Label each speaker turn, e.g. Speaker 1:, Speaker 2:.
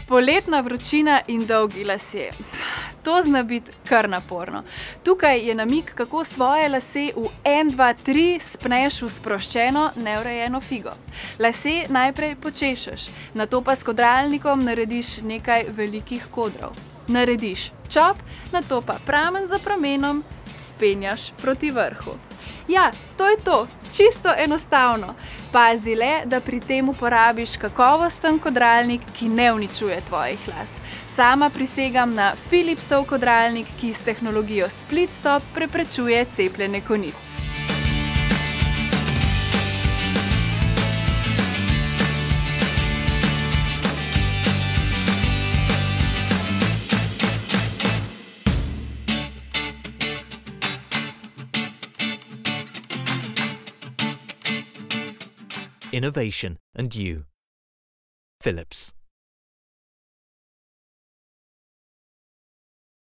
Speaker 1: Poletna vročina in dolgi lasje. To zna biti kar naporno. Tukaj je namig, kako svoje lase v 1, 2, 3 spneš v sproščeno, neurejeno figo. Lase najprej počešeš, nato pa s kodralnikom narediš nekaj velikih kodrov. Narediš čop, nato pa pramen za pramenom spenjaš proti vrhu. Ja, to je to, čisto enostavno. Pazi le, da pri tem uporabiš kakovosten kodralnik, ki ne uničuje tvojih las. Sama prisegam na Philipsov kodralnik, ki s tehnologijo Split Stop preprečuje cepljenje konic.
Speaker 2: Innovation and you. Philips.